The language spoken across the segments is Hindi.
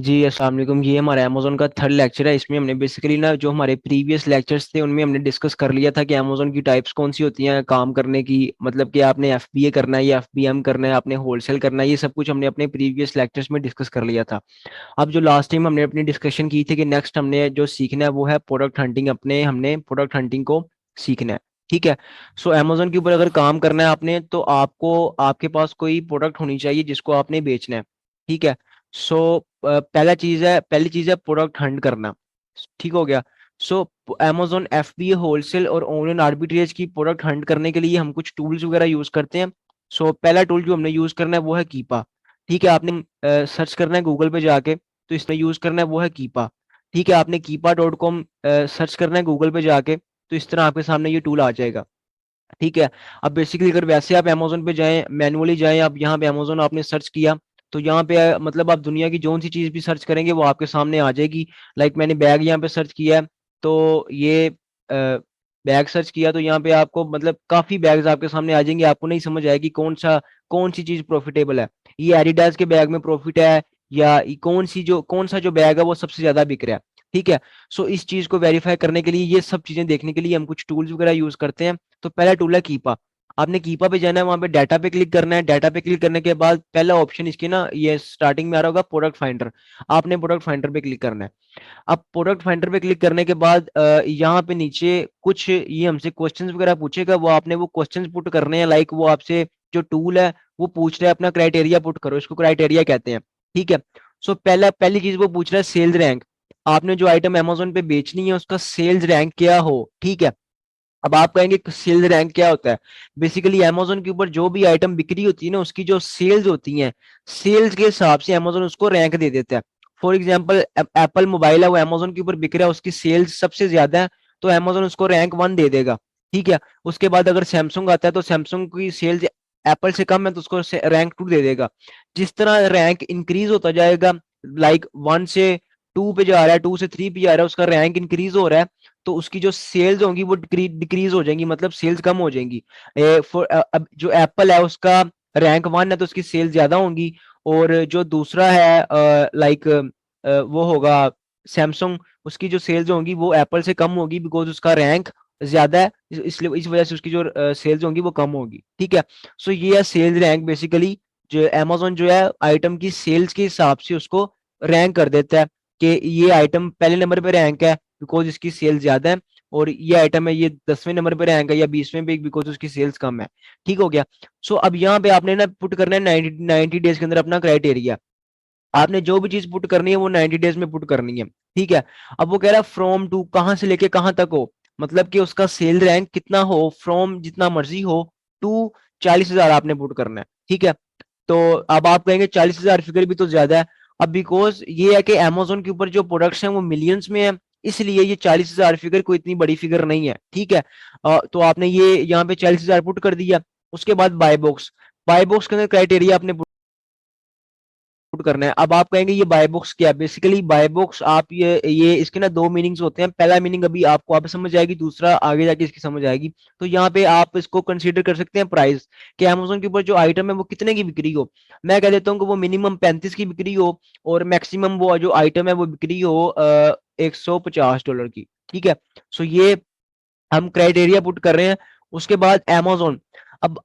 जी अस्सलाम वालेकुम। ये हमारा अमेजोन का थर्ड लेक्चर है। इसमें हमने बेसिकली ना जो हमारे प्रीवियस लेक्चर्स थे उनमें हमने डिस्कस कर लिया था कि अमेजोन की टाइप्स कौन सी होती हैं काम करने की। मतलब कि आपने एफबीए करना है या एफबीएम करना है, आपने होलसेल करना है, ये सब कुछ हमने अपने प्रीवियस लेक्चर्स में डिस्कस कर लिया था। अब जो लास्ट टाइम हमने अपनी डिस्कशन की थी कि नेक्स्ट हमने जो सीखना है वो है प्रोडक्ट हंटिंग। अपने हमने प्रोडक्ट हंटिंग को सीखना है। ठीक है। सो अमेजोन के ऊपर अगर काम करना है आपने तो आपको आपके पास कोई प्रोडक्ट होनी चाहिए जिसको आपने बेचना है। ठीक है। सो पहली चीज है प्रोडक्ट हंट करना। ठीक हो गया। सो अमेजोन एफबीए होलसेल और ऑनलाइन आर्बिट्रेज की प्रोडक्ट हंट करने के लिए हम कुछ टूल्स वगैरह यूज करते हैं। सो पहला टूल जो हमने यूज करना है वो है कीपा। ठीक है। आपने सर्च करना है गूगल पे जाके, तो इसमें यूज करना है वो है कीपा। ठीक है। आपने कीपा.com सर्च करना है गूगल पे जाके, तो इस तरह आपके सामने ये टूल आ जाएगा। ठीक है। अब बेसिकली अगर वैसे आप अमेजोन पे जाएं, मैनुअली जाएं, आप यहाँ पे अमेजोन आपने सर्च किया, तो यहाँ पे मतलब आप दुनिया की जोन सी चीज भी सर्च करेंगे वो आपके सामने आ जाएगी। लाइक मैंने बैग यहाँ पे सर्च किया है, तो ये बैग सर्च किया तो यहाँ पे आपको मतलब काफी बैग्स आपके सामने आ जाएंगे। आपको नहीं समझ आएगी कौन सी चीज प्रॉफिटेबल है। ये एडिडास के बैग में प्रॉफिट है या कौन सा जो बैग है वो सबसे ज्यादा बिक रहा है। ठीक है। सो इस चीज को वेरीफाई करने के लिए, ये सब चीजें देखने के लिए हम कुछ टूल्स वगैरह यूज करते हैं। तो पहला टूल है कीपा। आपने कीपा पे जाना है, वहां पे डाटा पे क्लिक करना है। डाटा पे क्लिक करने के बाद पहला ऑप्शन इसके ना ये स्टार्टिंग में आ रहा होगा प्रोडक्ट फाइंडर। आपने प्रोडक्ट फाइंडर पे क्लिक करना है। अब प्रोडक्ट फाइंडर पे क्लिक करने के बाद यहाँ पे नीचे कुछ ये हमसे क्वेश्चंस वगैरह पूछेगा, वो आपने वो क्वेश्चंस पुट करने हैं। लाइक वो आपसे जो टूल है वो पूछ रहा है अपना क्राइटेरिया पुट करो, इसको क्राइटेरिया कहते हैं। ठीक है। सो पहली चीज वो पूछ रहा है सेल्स रैंक। आपने जो आइटम अमेजोन पे बेचनी है उसका सेल्स रैंक क्या हो। ठीक है। अब आप कहेंगे सेल्स रैंक क्या होता है। बेसिकली अमेजोन के ऊपर जो भी आइटम बिक्री होती है ना उसकी जो सेल्स होती हैं, सेल्स के हिसाब से अमेजोन उसको रैंक दे देता है। फॉर एग्जांपल एप्पल मोबाइल है वो अमेजोन के ऊपर बिक रहा है, उसकी सेल्स सबसे ज्यादा है, तो अमेजोन उसको रैंक 1 दे देगा। ठीक है। उसके बाद अगर सैमसंग आता है तो सैमसंग की सेल्स एप्पल से कम है तो उसको रैंक 2 दे देगा। जिस तरह रैंक इंक्रीज होता जाएगा, लाइक 1 से 2 पे जा रहा है, 2 से 3 पे जा रहा है, उसका रैंक इंक्रीज हो रहा है, तो उसकी जो सेल्स होंगी वो डिक्रीज हो जाएंगी, मतलब सेल्स कम हो जाएंगी। अब जो एप्पल है उसका रैंक 1 है तो उसकी सेल्स ज्यादा होंगी। और जो दूसरा है लाइक वो होगा सैमसंग, उसकी जो सेल्स होंगी वो एप्पल से कम होगी बिकॉज उसका रैंक ज्यादा है, इसलिए इस वजह से उसकी जो सेल्स होंगी वो कम होगी। ठीक है। सो ये है सेल्स रैंक। बेसिकली जो अमेजोन जो है आइटम की सेल्स के हिसाब से उसको रैंक कर देता है कि ये आइटम पहले नंबर पे रैंक है बिकॉज इसकी सेल्स ज्यादा है, और ये आइटम है ये 10वें नंबर पे रैंक है या 20वें पे बिकॉज उसकी सेल्स कम है। ठीक हो गया। सो अब यहाँ पे आपने ना पुट करना है 90 डेज के अंदर अपना क्राइटेरिया। आपने जो भी चीज पुट करनी है वो 90 डेज में पुट करनी है। ठीक है। अब वो कह रहा है फ्रॉम टू कहां से लेके कहां तक हो, मतलब कि उसका सेल रैंक कितना हो, फ्रॉम जितना मर्जी हो, टू 40,000 आपने पुट करना है। ठीक है। तो अब आप कहेंगे 40,000 फिगर भी तो ज्यादा है। अब बिकॉज ये है कि अमेजोन के ऊपर जो प्रोडक्ट्स हैं वो मिलियंस में है, इसलिए ये 40,000 फिगर कोई इतनी बड़ी फिगर नहीं है। ठीक है। तो आपने ये यहाँ पे 40,000 पुट कर दिया। उसके बाद बाय बॉक्स के अंदर क्राइटेरिया आपने पुट करना है। अब आप कहेंगे ये बाय बॉक्स क्या है। बेसिकली बाय बॉक्स आप ये इसके ना दो मीनिंग्स होते हैं। पहला मीनिंग अभी आपको आप समझ आएगी, दूसरा आगे जाके इसकी समझ आएगी। तो यहाँ पे आप इसको कंसीडर कर सकते हैं प्राइस, कि अमेजोन के ऊपर जो आइटम है वो कितने की बिक्री हो। मैं कह देता हूँ कि वो मिनिमम 35 की बिक्री हो और मैक्सिमम वो जो आइटम है वो बिक्री हो $150 की। ठीक है। सो ये हम क्राइटेरिया पुट कर रहे हैं। उसके बाद amazon। अब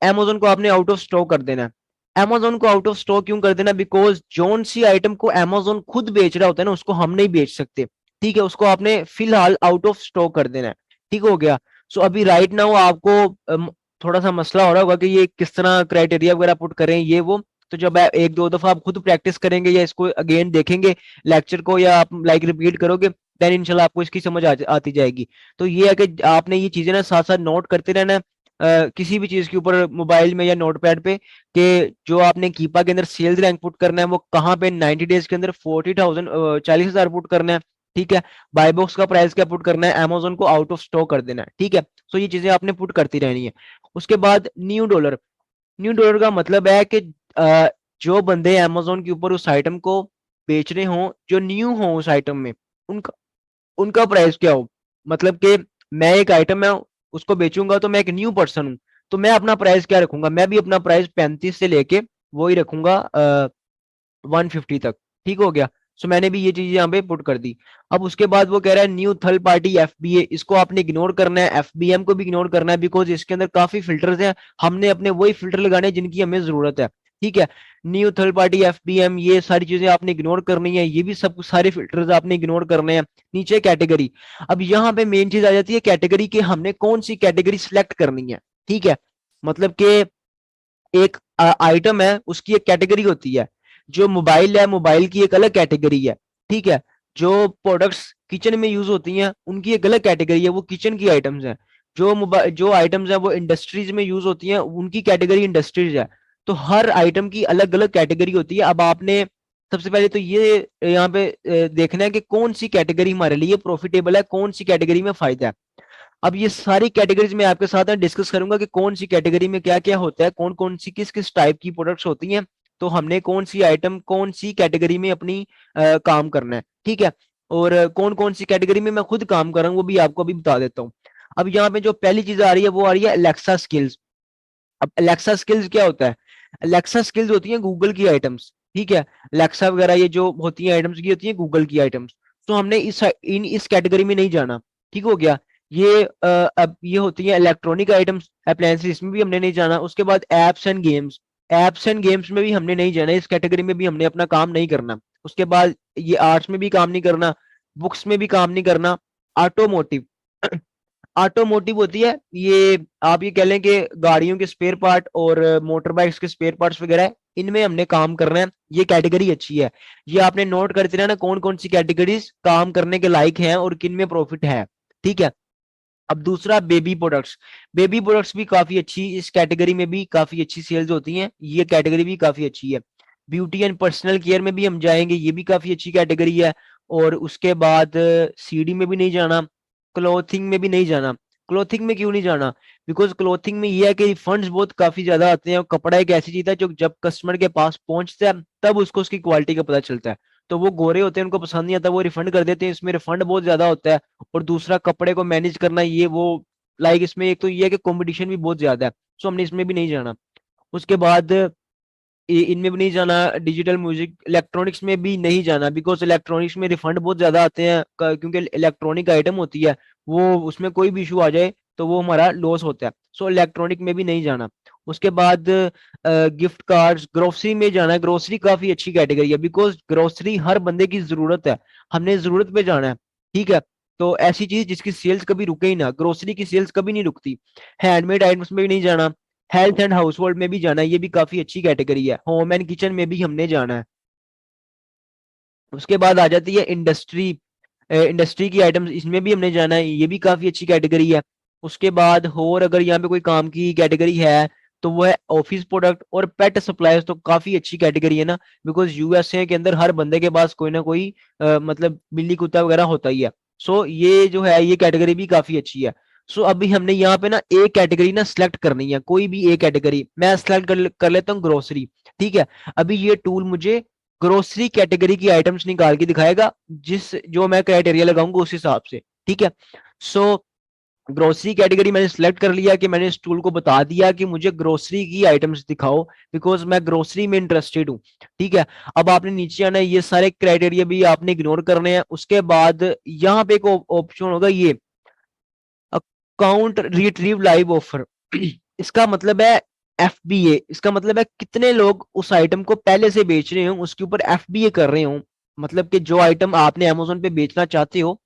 amazon को आपने आउट ऑफ स्टॉक कर देना है। amazon को आउट ऑफ स्टॉक क्यों कर देना, बिकॉज जोन सी आइटम को amazon खुद बेच रहा होता है ना उसको हम नहीं बेच सकते। ठीक है। उसको आपने फिलहाल आउट ऑफ स्टॉक कर देना है। ठीक हो गया। सो अभी राइट नाउ आपको थोड़ा सा मसला हो रहा होगा कि ये किस तरह क्राइटेरिया वगैरह पुट करें ये वो। तो जब एक दो दफा आप खुद प्रैक्टिस करेंगे या इसको अगेन देखेंगे लेक्चर को, या आप लाइक रिपीट करोगे, देन इंशाल्लाह आपको इसकी समझ आती जाएगी। तो ये है कि आपने ये चीजें ना साथ साथ नोट करते रहना है किसी भी चीज के ऊपर मोबाइल में या नोटपैड पे, कि जो आपने कीपा के अंदर सेल्स रैंक पुट करना है वो कहाँ पे 90 डेज के अंदर 40,000 40,000 पुट करना है। ठीक है। बाय बॉक्स का प्राइस क्या पुट करना है, अमेजोन को आउट ऑफ स्टॉक कर देना है। ठीक है। सो ये चीजें आपने पुट करती रहनी है। उसके बाद न्यू डॉलर का मतलब है कि अ, जो बंदे अमेजोन के ऊपर उस आइटम को बेच रहे हों, जो न्यू हो उस आइटम में, उनका उनका प्राइस क्या हो। मतलब कि मैं एक आइटम है उसको बेचूंगा तो मैं एक न्यू पर्सन हूं, तो मैं अपना प्राइस क्या रखूंगा, मैं भी अपना प्राइस 35 से लेके वो ही रखूंगा 150 तक। ठीक हो गया। सो मैंने भी ये चीज यहाँ पे पुट कर दी। अब उसके बाद वो कह रहा है न्यू थर्ड पार्टी एफबीए, इसको आपने इग्नोर करना है, एफबीएम को भी इग्नोर करना है, बिकॉज इसके अंदर काफी फिल्टर्स हैं, हमने अपने वही फिल्टर लगाने हैं जिनकी हमें जरूरत है। ठीक है। न्यू थर्ड पार्टी एफबीएम, ये सारी चीजें आपने इग्नोर करनी है, ये भी सब सारे फिल्टर्स आपने इग्नोर करने हैं। नीचे कैटेगरी, अब यहाँ पे मेन चीज आ जाती है कैटेगरी के, हमने कौन सी कैटेगरी सिलेक्ट करनी है। ठीक है। मतलब कि एक आइटम है उसकी एक कैटेगरी होती है, जो मोबाइल है मोबाइल की एक अलग कैटेगरी है। ठीक है। जो प्रोडक्ट्स किचन में यूज होती हैं उनकी एक अलग कैटेगरी है, वो किचन की आइटम्स हैं। जो मोबाइल जो आइटम्स हैं वो इंडस्ट्रीज में यूज होती हैं, उनकी कैटेगरी इंडस्ट्रीज है। तो हर आइटम की अलग अलग कैटेगरी होती है। अब आपने सबसे पहले तो ये यहाँ पे देखना है कि कौन सी कैटेगरी हमारे लिए प्रॉफिटेबल है, कौन सी कैटेगरी में फायदा है। अब ये सारी कैटेगरीज में आपके साथ डिस्कस करूंगा कि कौन सी कैटेगरी में क्या क्या होता है, कौन कौन सी किस किस टाइप की प्रोडक्ट्स होती हैं, तो हमने कौन सी आइटम कौन सी कैटेगरी में अपनी काम करना है। ठीक है। और कौन कौन सी कैटेगरी में मैं खुद काम कर रहा हूँ वो भी आपको अभी बता देता हूँ। अब यहाँ पे जो पहली चीज आ रही है वो आ रही है अलेक्सा स्किल्स। अब अलेक्सा स्किल्स क्या होता है? अलेक्सा स्किल्स होती हैं गूगल की आइटम्स। ठीक है। अलेक्सा वगैरह ये जो होती हैं आइटम्स की होती हैं गूगल की आइटम्स। तो हमने इस कैटेगरी में नहीं जाना। ठीक हो गया। ये अब ये होती हैं इलेक्ट्रॉनिक आइटम्स अप्लायंसेस, इसमें भी हमने नहीं जाना। उसके बाद apps and games, apps and games में भी हमने नहीं जाना, इस कैटेगरी में भी हमने अपना काम नहीं करना। उसके बाद ये आर्ट्स में भी काम नहीं करना, बुक्स में भी काम नहीं करना। ऑटोमोटिव, ऑटोमोटिव होती है ये, आप ये कह लें कि गाड़ियों के स्पेयर पार्ट और मोटर बाइक्स के स्पेयर पार्ट्स वगैरह है, इनमें हमने काम करना है। ये कैटेगरी अच्छी है। ये आपने नोट करते रहना कौन कौन सी कैटेगरीज काम करने के लायक हैं और किन में प्रॉफिट है। ठीक है। अब दूसरा बेबी प्रोडक्ट्स, बेबी प्रोडक्ट्स भी काफी अच्छी, इस कैटेगरी में भी काफी अच्छी सेल्स होती हैं, ये कैटेगरी भी काफी अच्छी है। ब्यूटी एंड पर्सनल केयर में भी हम जाएंगे, ये भी काफी अच्छी कैटेगरी है। और उसके बाद सीडी में भी नहीं जाना, क्लोथिंग में भी नहीं जाना। क्लोथिंग में क्यों नहीं जाना? बिकॉज क्लोथिंग में ये है कि फंड्स बहुत काफी ज्यादा आते हैं, और कपड़ा एक ऐसी चीज है जो जब कस्टमर के पास पहुंचता है तब उसको उसकी क्वालिटी का पता चलता है। तो वो गोरे होते हैं उनको पसंद नहीं आता, वो रिफंड कर देते हैं, इसमें रिफंड बहुत ज्यादा होता है। और दूसरा कपड़े को मैनेज करना ये वो, लाइक इसमें एक तो ये है कि कंपटीशन भी बहुत ज्यादा है, सो हमने इसमें भी नहीं जाना। उसके बाद इनमें भी नहीं जाना, डिजिटल म्यूजिक इलेक्ट्रॉनिक्स में भी नहीं जाना, बिकॉज इलेक्ट्रॉनिक्स में रिफंड बहुत ज्यादा आते हैं, क्योंकि इलेक्ट्रॉनिक आइटम होती है, वो उसमें कोई भी इशू आ जाए तो वो हमारा लॉस होता है। सो इलेक्ट्रॉनिक में भी नहीं जाना। उसके बाद गिफ्ट कार्ड्स, ग्रोसरी में जाना है, ग्रोसरी काफी अच्छी कैटेगरी है, बिकॉज ग्रोसरी हर बंदे की जरूरत है, हमने जरूरत पे जाना है। ठीक है। तो ऐसी चीज जिसकी सेल्स कभी रुके ही ना, ग्रोसरी की सेल्स कभी नहीं रुकती। हैंडमेड आइटम्स में भी नहीं जाना। हेल्थ एंड हाउस होल्ड में भी जाना है, ये भी काफी अच्छी कैटेगरी है। होम एंड किचन में भी हमने जाना है। उसके बाद आ जाती है इंडस्ट्री, इंडस्ट्री की आइटम्स, इसमें भी हमने जाना है, ये भी काफी अच्छी कैटेगरी है। उसके बाद और अगर यहाँ पे कोई काम की कैटेगरी है तो वो है ऑफिस प्रोडक्ट और पेट सप्लाईज, तो काफी अच्छी कैटेगरी है ना, बिकॉज यूएसए के अंदर हर बंदे के पास कोई ना कोई मतलब बिल्ली कुत्ता वगैरह होता ही है। सो ये जो है ये कैटेगरी भी काफी अच्छी है। सो अभी हमने यहाँ पे ना एक कैटेगरी ना सिलेक्ट करनी है, कोई भी एक कैटेगरी मैं सिलेक्ट कर लेता हूँ, ग्रोसरी। ठीक है। अभी ये टूल मुझे ग्रोसरी कैटेगरी की आइटम्स निकाल के दिखाएगा, जिस जो मैं क्राइटेरिया लगाऊंगा उस हिसाब से। ठीक है। सो ग्रोसरी कैटेगरी मैंने सिलेक्ट कर लिया कि मैंने इस टूल को बता दिया कि मुझे ग्रोसरी की आइटम्स दिखाओ, बिकॉज मैं ग्रोसरी में इंटरेस्टेड हूँ। ठीक है। अब आपने नीचे आना है, ये सारे क्राइटेरिया भी आपने इग्नोर करने हैं। उसके बाद यहाँ पे एक ऑप्शन होगा ये अकाउंट रिट्रीव लाइव ऑफर। इसका मतलब है एफबीए, इसका मतलब है कितने लोग उस आइटम को पहले से बेच रहे हो, उसके ऊपर एफबीए कर रहे हो। मतलब कि जो आइटम आपने अमेजोन पे बेचना चाहते हो,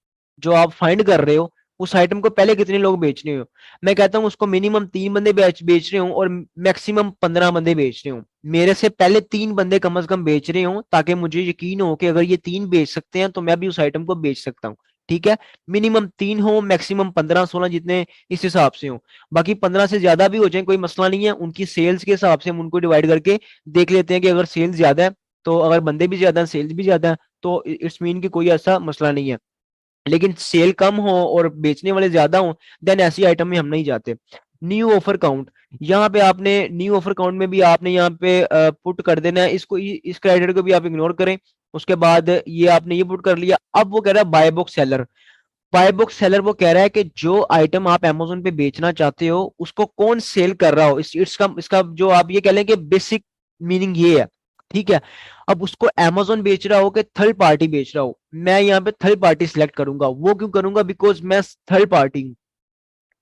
जो आप फाइंड कर रहे हो, उस आइटम को पहले कितने लोग बेच रहे हो। मैं कहता हूँ उसको मिनिमम 3 बंदे बेच रहे हो और मैक्सिमम 15 बंदे बेच रहे हो। मेरे से पहले 3 बंदे कम से कम बेच रहे हो, ताकि मुझे यकीन हो कि अगर ये 3 बेच सकते हैं तो मैं भी उस आइटम को बेच सकता हूँ। ठीक है। मिनिमम 3 हो, मैक्सिमम 15-16, जितने इस हिसाब से हो। बाकी 15 से ज्यादा भी हो जाए कोई मसला नहीं है, उनकी सेल्स के हिसाब से हम उनको डिवाइड करके देख लेते हैं कि अगर सेल्स ज्यादा है, तो अगर बंदे भी ज्यादा है सेल्स भी ज्यादा है, तो इट्स मीन की कोई ऐसा मसला नहीं है। लेकिन सेल कम हो और बेचने वाले ज्यादा हो, देन ऐसी आइटम में हम नहीं जाते। न्यू ऑफर काउंट, यहाँ पे आपने न्यू ऑफर काउंट में भी आपने यहाँ पे पुट कर देना है इसको, इस क्राइटेरिया को भी आप इग्नोर करें। उसके बाद ये आपने ये पुट कर लिया। अब वो कह रहा है by book seller. By book seller वो कह रहा है कि जो आइटम आप अमेजोन पे बेचना चाहते हो उसको कौन सेल कर रहा हो, इसका इसका जो आप ये कह लें कि बेसिक मीनिंग ये है। ठीक है। अब उसको Amazon बेच रहा हो कि थर्ड पार्टी बेच रहा हो, मैं यहाँ पे थर्ड पार्टी सिलेक्ट करूंगा। वो क्यों करूंगा? बिकॉज मैं थर्ड पार्टी हूँ।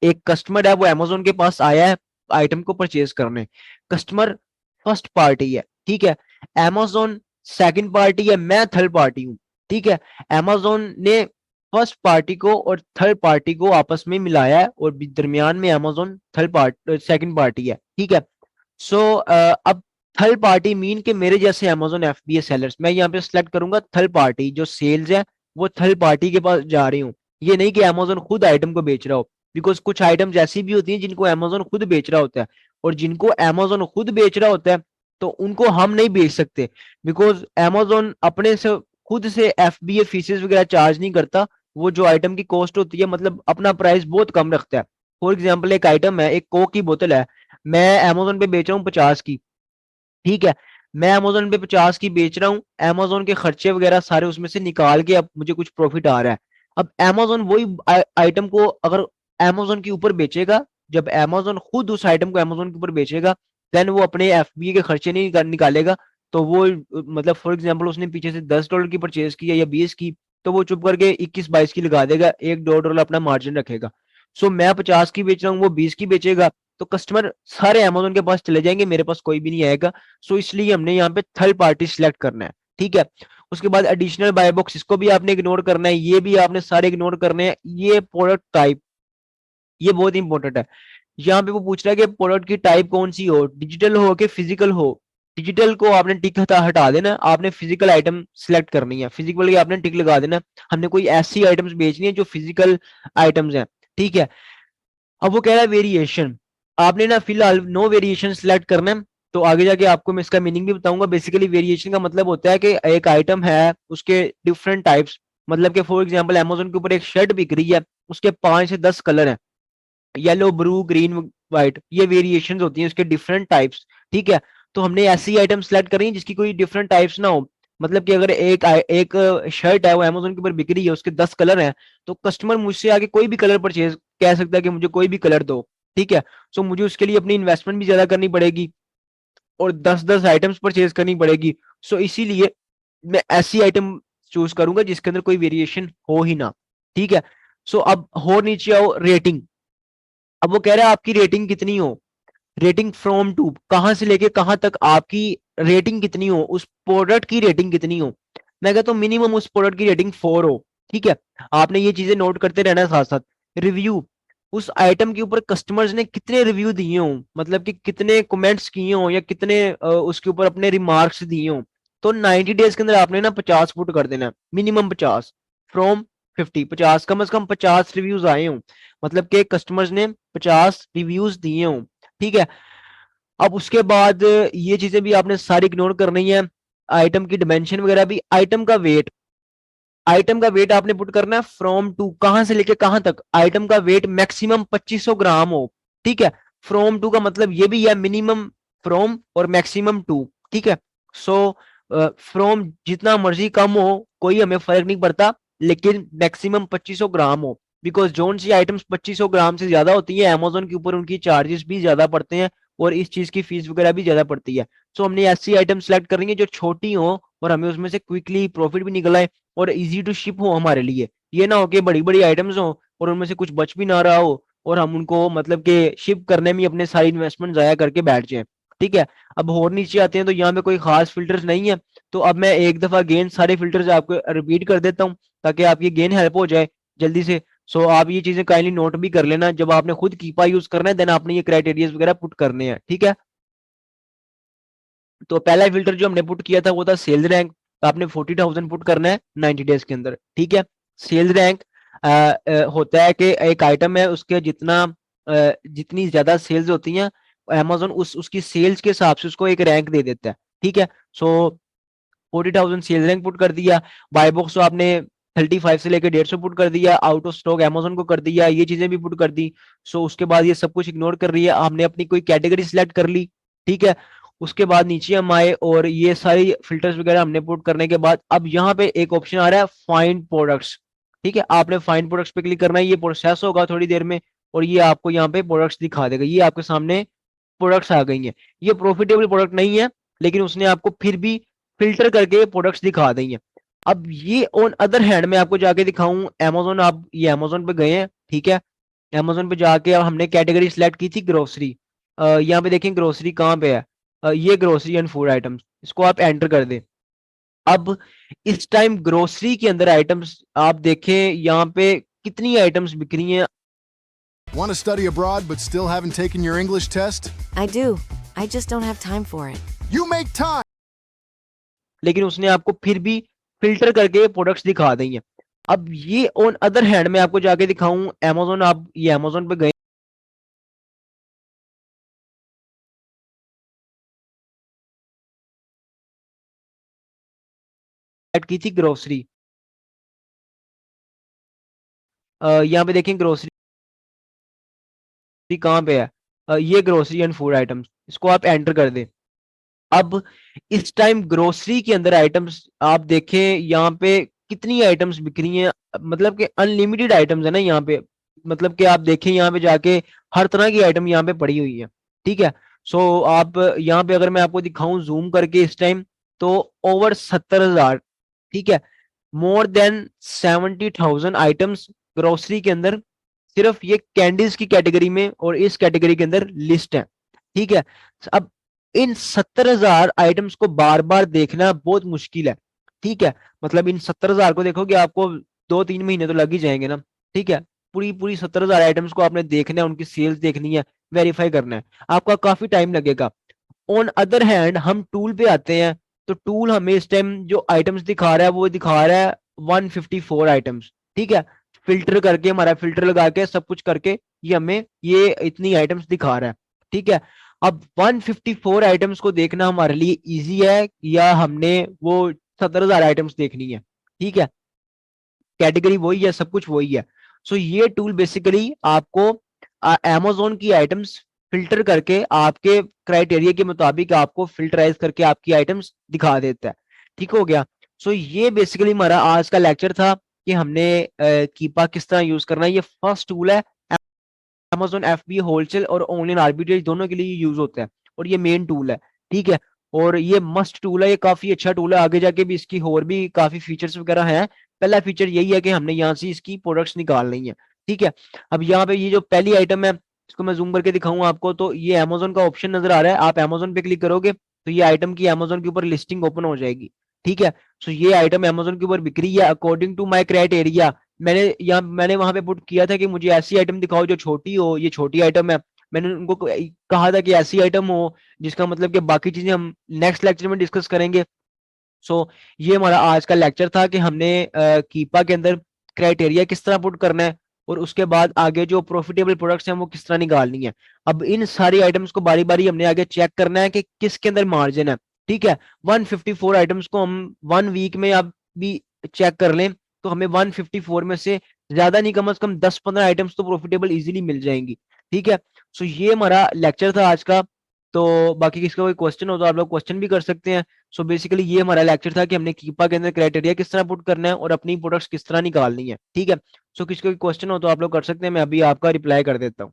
एक कस्टमर है, वो Amazon के पास आया है आइटम को परचेज करने, कस्टमर फर्स्ट पार्टी है, ठीक है। Amazon सेकंड पार्टी है, मैं थर्ड पार्टी हूँ, ठीक है। Amazon ने फर्स्ट पार्टी को और थर्ड पार्टी को आपस में मिलाया है, और दरमियान में Amazon third party second party है, ठीक है। सो अब थर्ड पार्टी मीन के मेरे जैसे Amazon FBA सेलर्स, मैं यहाँ पे सिलेक्ट करूंगा थर्ड पार्टी, जो सेल्स है वो थर्ड पार्टी के पास जा रही हूँ। ये नहीं कि Amazon खुद आइटम को बेच रहा हो, बिकॉज कुछ आइटम्स ऐसी भी होती हैं जिनको Amazon खुद बेच रहा होता है, और जिनको Amazon खुद बेच रहा होता है तो उनको हम नहीं बेच सकते, बिकॉज Amazon अपने से खुद से FBA फीसेस वगैरह चार्ज नहीं करता। वो जो आइटम की कॉस्ट होती है, मतलब अपना प्राइस बहुत कम रखता है। फॉर एग्जाम्पल, एक आइटम है, एक कोक की बोतल है, मैं Amazon पे बेच रहा हूँ 50 की, ठीक है। मैं Amazon पे 50 की बेच रहा हूँ, Amazon के खर्चे वगैरह सारे उसमें से निकाल के अब मुझे कुछ प्रॉफिट आ रहा है। अब Amazon वही आइटम को अगर Amazon के ऊपर बेचेगा, जब Amazon खुद उस आइटम को Amazon के ऊपर बेचेगा, देन वो अपने FBA के खर्चे नहीं निकालेगा। तो वो मतलब फॉर एग्जाम्पल उसने पीछे से $10 की परचेज की है या 20 की, तो वो चुप करके 21-22 की लगा देगा, $1-2 अपना मार्जिन रखेगा। सो मैं 50 की बेच रहा हूँ, वो 20 की बेचेगा, तो कस्टमर सारे Amazon के पास चले जाएंगे, मेरे पास कोई भी नहीं आएगा। सो इसलिए हमने यहाँ पे थर्ड पार्टी सिलेक्ट करना है, ठीक है। उसके बाद एडिशनल बाय बॉक्स, इसको भी आपने इग्नोर करना है, ये भी आपने सारे इग्नोर करने हैं। ये प्रोडक्ट टाइप, ये बहुत इंपॉर्टेंट है। यहाँ पे वो पूछ रहा है कि प्रोडक्ट की टाइप कौन सी हो, डिजिटल हो कि फिजिकल हो। डिजिटल को आपने टिक हटा देना, आपने फिजिकल आइटम सिलेक्ट करनी है, फिजिकल की आपने टिक लगा देना। हमने कोई ऐसी आइटम्स बेचनी है जो फिजिकल आइटम्स हैं, ठीक है। अब वो कह रहा है वेरिएशन, आपने ना फिलहाल नो वेरिएशन सिलेक्ट करना है। तो आगे जाके आपको मैं इसका मीनिंग भी बताऊंगा। बेसिकली वेरिएशन का मतलब होता है कि एक आइटम है, उसके डिफरेंट टाइप्स, मतलब कि फॉर एग्जांपल Amazon के ऊपर एक शर्ट बिक रही है, उसके 5 से 10 कलर हैं, येलो, ब्लू, ग्रीन, व्हाइट, ये वेरिएशंस होती हैं उसके डिफरेंट टाइप्स, ठीक है। तो हमने ऐसी आइटम सेलेक्ट करी है जिसकी कोई डिफरेंट टाइप्स ना हो। मतलब कि अगर एक शर्ट है वो Amazon के ऊपर बिक रही है, उसके 10 कलर हैं, तो कस्टमर मुझसे आके कोई भी कलर परचेज कह सकता है कि मुझे कोई भी कलर दो, ठीक है। सो मुझे उसके लिए अपनी इन्वेस्टमेंट भी ज्यादा करनी पड़ेगी, और 10-10 आइटम्स परचेज करनी पड़ेगी। सो इसीलिए मैं ऐसी आइटम चूज करूंगा जिसके अंदर कोई वेरिएशन हो ही ना, ठीक है। सो अब हो नीचे आओ, रेटिंग। अब वो कह रहा है आपकी रेटिंग कितनी हो, रेटिंग फ्रॉम टू, कहां से लेके कहां तक आपकी रेटिंग कितनी हो, उस प्रोडक्ट की रेटिंग कितनी हो। मैं कहता हूँ मिनिमम उस प्रोडक्ट की रेटिंग 4 हो, ठीक है। आपने ये चीजें नोट करते रहना है साथ साथ। रिव्यू, उस आइटम के ऊपर कस्टमर्स ने कितने रिव्यू दिए हों, मतलब कि कितने कमेंट्स किए हों या कितने उसके ऊपर अपने रिमार्क्स दिए हों। तो 90 डेज के अंदर आपने ना 50 पुट कर देना है, मिनिमम 50 फ्रॉम 50, 50 कम से कम 50 रिव्यूज आए हों, मतलब कि कस्टमर्स ने 50 रिव्यूज दिए हों, ठीक है। अब उसके बाद ये चीजें भी आपने सारी इग्नोर करनी है। आइटम की डिमेंशन वगैरह भी, आइटम का वेट, आइटम का वेट आपने पुट करना है फ्रॉम टू, कहां से लेके कहां तक आइटम का वेट मैक्सिमम 2500 ग्राम हो, ठीक है। फ्रॉम टू का मतलब ये भी है मिनिमम फ्रॉम और मैक्सिमम टू, ठीक है। सो फ्रॉम जितना मर्जी कम हो कोई हमें फर्क नहीं पड़ता, लेकिन मैक्सिमम 2500 ग्राम हो, बिकॉज जोन सी आइटम्स 2500 ग्राम से ज्यादा होती है Amazon के ऊपर उनकी चार्जेस भी ज्यादा पड़ते हैं, और इस चीज की फीस वगैरह भी ज्यादा पड़ती है। सो हमने ऐसी आइटम सेलेक्ट करनी है जो छोटी हो और हमें उसमें से क्विकली प्रॉफिट भी निकल आए, और इजी टू शिप हो हमारे लिए। ये ना हो कि बड़ी बड़ी आइटम्स हो और उनमें से कुछ बच भी ना रहा हो, और हम उनको मतलब कि शिप करने में अपने सारी इन्वेस्टमेंट जाया करके बैठ जाएं, ठीक है। अब और नीचे आते हैं तो यहाँ पे कोई खास फिल्टर्स नहीं है। तो अब मैं एक दफा गेन सारे फिल्टर्स आपको रिपीट कर देता हूँ, ताकि आपकी गेन हेल्प हो जाए जल्दी से। सो आप ये चीजें काइंडली नोट भी कर लेना, जब आपने खुद कीपा यूज करना है देन आपने ये क्राइटेरियाज वगैरह पुट करने हैं, ठीक है। तो पहला फिल्टर जो हमने पुट किया था वो था सेल्स रैंक, तो आपने 40,000 पुट करना है 90 डेज के अंदर, ठीक है। सेल्स रैंक होता है कि एक आइटम है उसके जितना जितनी ज्यादा सेल्स होती हैं, Amazon उसकी सेल्स के हिसाब से उसको एक रैंक दे देता है, ठीक है। सो 40,000 सेल रैंक पुट कर दिया। बाय बॉक्स तो आपने 35 से लेकर 150 पुट कर दिया, आउट ऑफ स्टॉक Amazon को कर दिया, ये चीजें भी पुट कर दी। सो उसके बाद ये सब कुछ इग्नोर कर रही है, हमने अपनी कोई कैटेगरी सिलेक्ट कर ली, ठीक है। उसके बाद नीचे हम आए और ये सारी फिल्टर्स वगैरह हमने पुट करने के बाद अब यहाँ पे एक ऑप्शन आ रहा है फाइंड प्रोडक्ट्स, ठीक है। आपने फाइंड प्रोडक्ट्स पे क्लिक करना है, ये प्रोसेस होगा थोड़ी देर में, और ये आपको यहाँ पे प्रोडक्ट्स दिखा देगा। ये आपके सामने प्रोडक्ट्स आ गई हैं। ये प्रॉफिटेबल प्रोडक्ट नहीं है, लेकिन उसने आपको फिर भी फिल्टर करके प्रोडक्ट्स दिखा दी हैं। अब ये ऑन अदर हैंड में आपको जाके दिखाऊं amazon, आप ये amazon पे गए हैं, ठीक है। amazon पे जाके अब हमने कैटेगरी सिलेक्ट की थी ग्रोसरी। यहाँ पे देखें ग्रोसरी कहाँ पे है। ये ग्रोसरी एंड फूड आइटम्स, इसको आप एंटर कर दें। अब इस टाइम ग्रोसरी के अंदर आइटम्स आप देखें यहाँ पे कितनी आइटम्स बिक रही हैं। Want to study abroad but still haven't taken your English test? I do. I just don't have time for it. You make time! लेकिन उसने आपको फिर भी फिल्टर करके प्रोडक्ट्स दिखा दी हैं। अब ये ऑन अदर हैंड में आपको जाके दिखाऊं amazon, आप ये amazon पे गए ऐड की थी ग्रोसरी। यहाँ पे देखें ग्रोसरी कहाँ पे है। ये ग्रोसरी एंड फूड आइटम्स, इसको आप एंटर कर दें। अब इस टाइम ग्रोसरी के अंदर आइटम्स आप देखें यहाँ पे कितनी आइटम्स बिक रही हैं। मतलब कि अनलिमिटेड आइटम्स है ना यहाँ पे। मतलब कि आप देखें यहाँ पे जाके हर तरह की आइटम यहाँ पे पड़ी हुई है, ठीक है। सो आप यहाँ पे अगर मैं आपको दिखाऊं जूम करके इस टाइम, तो ओवर 70,000, ठीक है, मोर देन 70,000 आइटम्स ग्रोसरी के अंदर सिर्फ ये कैंडीज की कैटेगरी में और इस कैटेगरी के अंदर लिस्ट है, ठीक है। अब इन 70,000 आइटम्स को बार बार देखना बहुत मुश्किल है, ठीक है। मतलब इन 70,000 को देखोगे आपको 2-3 महीने तो लग ही जाएंगे ना, ठीक है। पूरी पूरी 70,000 आइटम्स को आपने देखना है, उनकी सेल्स देखनी है, वेरीफाई करना है, आपका काफी टाइम लगेगा। ऑन अदर हैंड हम टूल पे आते हैं, तो टूल हमें इस टाइम जो आइटम्स दिखा रहा है वो दिखा रहा है 154 आइटम्स, ठीक है। फिल्टर करके, हमारा फिल्टर लगा के सब कुछ करके ये हमें ये इतनी आइटम्स दिखा रहा है, ठीक है। अब 154 आइटम्स को देखना हमारे लिए इजी है या हमने वो 70,000 आइटम्स देखनी है, ठीक है। कैटेगरी वही है, सब कुछ वही है। सो ये टूल बेसिकली आपको amazon की आइटम्स फिल्टर करके आपके क्राइटेरिया के मुताबिक आपको फिल्टराइज करके आपकी आइटम्स दिखा देता है, ठीक हो गया। सो ये बेसिकली हमारा आज का लेक्चर था कि हमने कीपा किस तरह यूज करना है। ये फर्स्ट टूल है amazon FBA होलसेल और ऑनलाइन आर्बिट्रेज दोनों के लिए यूज होता है, और ये मेन टूल है, ठीक है। और ये मस्ट टूल है, ये काफी अच्छा टूल है। आगे जाके भी इसकी और भी काफी फीचर्स वगैरह हैं। पहला फीचर यही है कि हमने यहाँ से इसकी प्रोडक्ट्स निकालनी है, ठीक है। अब यहाँ पे ये जो पहली आइटम है, इसको मैं जूम करके दिखाऊं आपको, तो ये अमेजोन का ऑप्शन नजर आ रहा है। आप अमेजोन पे क्लिक करोगे तो ये आइटम की अमेजोन के ऊपर लिस्टिंग ओपन हो जाएगी, ठीक है। सो ये आइटम अमेजोन के ऊपर बिक्री है अकॉर्डिंग टू माई क्राइटेरिया। मैंने वहां पे पुट किया था कि मुझे ऐसी आइटम दिखाओ जो छोटी हो, ये छोटी आइटम है। मैंने उनको कहा था कि ऐसी आइटम हो जिसका मतलब कि बाकी चीजें हम नेक्स्ट लेक्चर में डिस्कस करेंगे। सो ये हमारा आज का लेक्चर था कि हमने कीपा के अंदर क्राइटेरिया किस तरह पुट करना है और उसके बाद आगे जो प्रॉफिटेबल प्रोडक्ट्स हैं वो किस तरह निकालनी है। अब इन सारी आइटम्स को बारी बारी हमने आगे चेक करना है कि किसके अंदर मार्जिन है, ठीक है। 154 आइटम्स को हम 1 वीक में आप भी चेक कर लें तो हमें 154 में से ज्यादा नहीं, कम से कम 10-15 आइटम्स तो प्रॉफिटेबल इजीली मिल जाएंगी, ठीक है। सो ये हमारा लेक्चर था आज का। तो बाकी किसका कोई क्वेश्चन हो तो आप लोग क्वेश्चन भी कर सकते हैं। सो बेसिकली ये हमारा लेक्चर था कि हमने कीपा के अंदर क्राइटेरिया किस तरह पुट करना है और अपनी प्रोडक्ट्स किस तरह निकालनी है, ठीक है। सो किसी कोई क्वेश्चन हो तो आप लोग कर सकते हैं, मैं अभी आपका रिप्लाई कर देता हूँ।